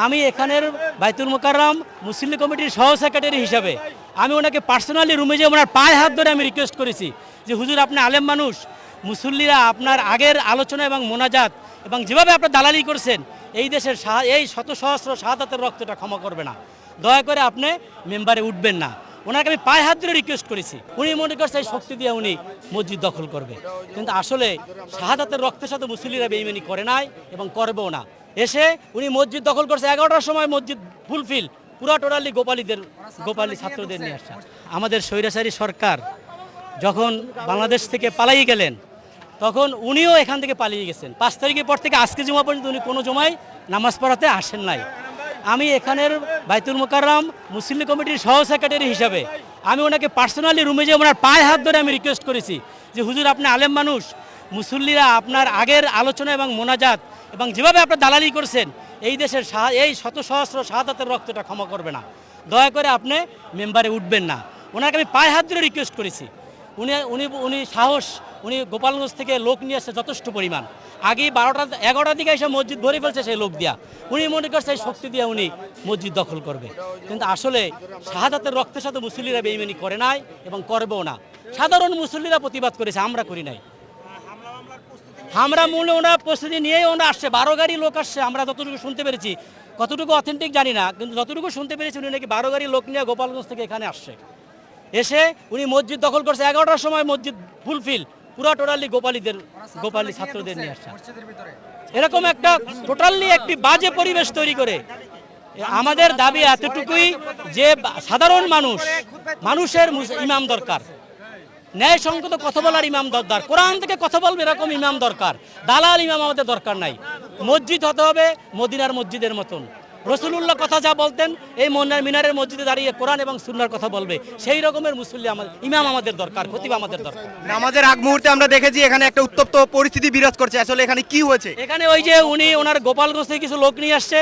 আমি এখানের বাইতুল মোকাররম মুসলিম কমিটির সহ সেক্রেটারি হিসাবে আমি ওনাকে পার্সোনালি রুমে যেয়ে ওনার পায়ে হাত ধরে আমি রিকোয়েস্ট করেছি যে হুজুর, আপনি আলেম মানুষ, মুসল্লিরা আপনার আগের আলোচনা এবং মোনাজাত এবং যেভাবে আপনার দালালি করছেন এই দেশের এই শত সহস্র শাহাদাতের রক্তটা ক্ষমা করবে না, দয়া করে আপনি মেম্বারে উঠবেন না। ওনাকে আমি পায়ে হাত ধরে রিকোয়েস্ট করেছি। উনি মনে করছে এই শক্তি দিয়ে উনি মসজিদ দখল করবে, কিন্তু আসলে শাহাদাতের রক্তের সাথে মুসল্লিরা বেঈমানি করে নাই এবং করবেও না। এসে উনি মসজিদ দখল করছে, 11টার সময় মসজিদ ফুলফিল পুরা টোটালি গোপালী ছাত্রদের নিয়ে আসছে। আমাদের স্বৈরাচারী সরকার যখন বাংলাদেশ থেকে পালিয়ে গেলেন তখন উনিও এখান থেকে পালিয়ে গেছেন। 5 তারিখের পর থেকে আজকে জুমা পর্যন্ত উনি কোনো জমায় নামাজ পড়াতে আসেন নাই। আমি এখানের বাইতুল মোকাররম মুসলিম কমিটির সহ সেক্রেটারি হিসাবে আমি ওনাকে পার্সোনালি রুমে যেয়ে ওনার পায়ে হাত ধরে আমি রিকোয়েস্ট করেছি যে হুজুর, আপনি আলেম মানুষ, মুসল্লিরা আপনার আগের আলোচনা এবং মোনাজাত এবং যেভাবে আপনার দালালি করছেন এই দেশের এই শত সহস্র শাহাদাতের রক্তটা ক্ষমা করবে না, দয়া করে আপনি মেম্বারে উঠবেন না। ওনাকে আমি পায়ে হাত ধরে রিকোয়েস্ট করেছি। উনি সাহস, উনি গোপালগঞ্জ থেকে লোক নিয়ে আসছে যথেষ্ট পরিমাণ। আগেই 11টার দিকে এসে মসজিদ ভরে ফেলছে সেই লোক দিয়া। উনি মনে করছে এই শক্তি দিয়ে উনি মসজিদ দখল করবে, কিন্তু আসলে শাহাদাতের রক্তের সাথে মুসল্লিরা বেঈমানি করে নাই এবং করবেও না। সাধারণ মুসল্লিরা প্রতিবাদ করেছে, আমরা করি নাই। আমরা মূলে ওনার প্রস্তুতি নিয়েই ওনারা আসছে, 12 গাড়ি লোক আসছে। আমরা যতটুকু শুনতে পেরেছি, কতটুকু অথেন্টিক জানি না, কিন্তু যতটুকু শুনতে পেরেছি উনি নাকি 12 গাড়ি লোক নিয়ে গোপালগঞ্জ থেকে এখানে আসছে। এসে উনি মসজিদ দখল করছে, 11টার সময় মসজিদ ফুলফিল পুরা টোটালি গোপালী ছাত্রদের নিয়ে আসছে। এরকম একটা টোটালি একটি বাজে পরিবেশ তৈরি করে। আমাদের দাবি এতটুকুই যে সাধারণ মানুষের ইমাম দরকার, ন্যায়সঙ্গত কথা বলার ইমাম দরকার, কোরআন থেকে কথা বলবে এরকম ইমাম দরকার। দালাল ইমাম আমাদের দরকার নাই। মসজিদ হতে হবে মদিনার মসজিদের মতন। রসুলুল্লাহ কথা যা বলতেন এই মিনারের মসজিদে দাঁড়িয়ে কোরআন এবং সুন্নাহর কথা বলবে, সেই রকমের মুসল্লি ইমাম আমাদের দরকার, খতিব আমাদের দরকার। নামাজের আগ মুহূর্তে আমরা দেখেছি এখানে একটা উত্তপ্ত পরিস্থিতি বিরাজ করছে, আসলে এখানে কি হয়েছে? এখানে ওই যে উনি ওনার গোপালগঞ্জ থেকে কিছু লোক নিয়ে আসছে,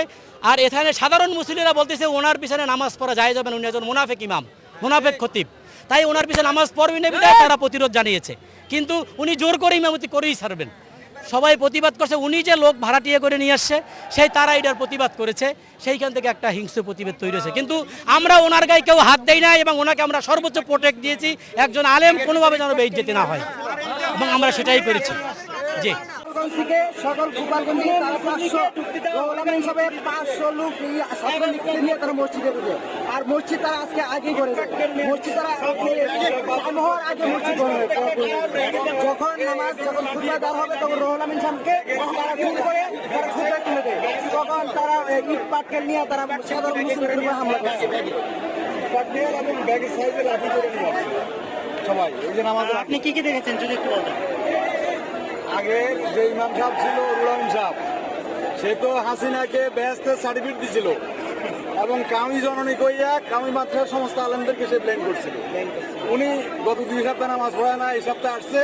আর এখানে সাধারণ মুসল্লিরা বলতেছে ওনার পিছনে নামাজ পড়া যায় যাবে না, উনি একজন মুনাফেক ইমাম, মুনাফেক খতিব, তাই ওনার পিছনে নামাজ পড়বে না বিধায় তারা প্রতিরোধ জানিয়েছে। কিন্তু উনি জোর করে ইমামতি করেই ছাড়বেন। সবাই প্রতিবাদ করছে, উনি যে লোক ভাড়াটিয়া করে নিয়ে আসছে সেই তারা এটার প্রতিবাদ করেছে, সেইখান থেকে একটা হিংস্র প্রতিবাদ তৈরি হয়েছে। কিন্তু আমরা ওনার গায়ে কেউ হাত দেই না এবং ওনাকে আমরা সর্বোচ্চ প্রোটেক্ট দিয়েছি, একজন আলেম কোনোভাবে যেন বেইজ্জতি না হয়, এবং আমরা সেটাই করেছি। জি, থেকে সকল গোপালগঞ্জে তারা 500 লোক নিয়ে তারা মসজিদে ঢুকে, আর মসজিদ তারা আজকে আগে করে মসজিদ তারা হওয়ার আগে মসজিদ যখন খুতবা দেওয়া হবে তখন রুহুল আমিন সাহেবকে তারা খুন করে তারা খুতবা তুলে দেয়, তখন তারা ইট পাটকেল নিয়ে তারা সাধারণ মুসলিমদের উপর হামলা করছে। সবাই এই যে নামাজ, আপনি কি দেখেছেন যদি একটু বলেন? আগে যে ইমাম সাহেব ছিল রুহুল আমিন সাহেব, সে তো হাসিনাকে বেহেশতের সার্টিফিকেট দিয়েছিল এবং কামি জননী কইয়া কামি মাত্রার সমস্ত আলেমদেরকে সে ব্লেম করছিল। উনি গত 2 সপ্তাহ নামাজ পড়ে না, এই সপ্তাহে আসছে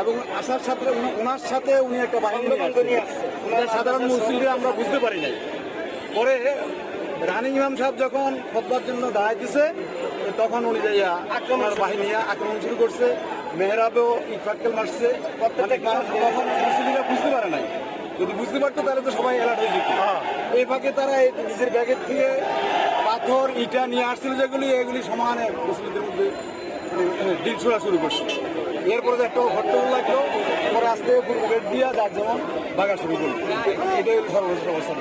এবং আসার সাথে ওনার সাথে উনি একটা বাহিনী নিয়ে আসছে। সাধারণ মুসলিমরা আমরা বুঝতে পারি নাই। পরে রানিং ইমাম সাহেব যখন খতবার জন্য দাঁড়াই দিছে তখন উনি যাইয়া আক্রমণ বাহিনী আক্রমণ শুরু করছে, মেহরাবেও ইটফাক্কেল মারছে। প্রত্যেক মানুষ তখন মুসলিমরা বুঝতে পারে নাই, যদি বুঝতে পারতো তাহলে তো সবাই অ্যালার্ট হয়ে যেত। এই ফাঁকে তারা নিজের ব্যাগের থেকে পাথর ইটা নিয়ে আসছিল, এগুলি সমানে মুসলিমদের মধ্যে ডিল ছোড়া শুরু করছে। এরপরে একটা হট্টগোল লাগলো, পরে আসতে গেট দিয়া যার যেমন বাগা শুরু করলো। এটাই হল সর্বশেষ অবস্থা।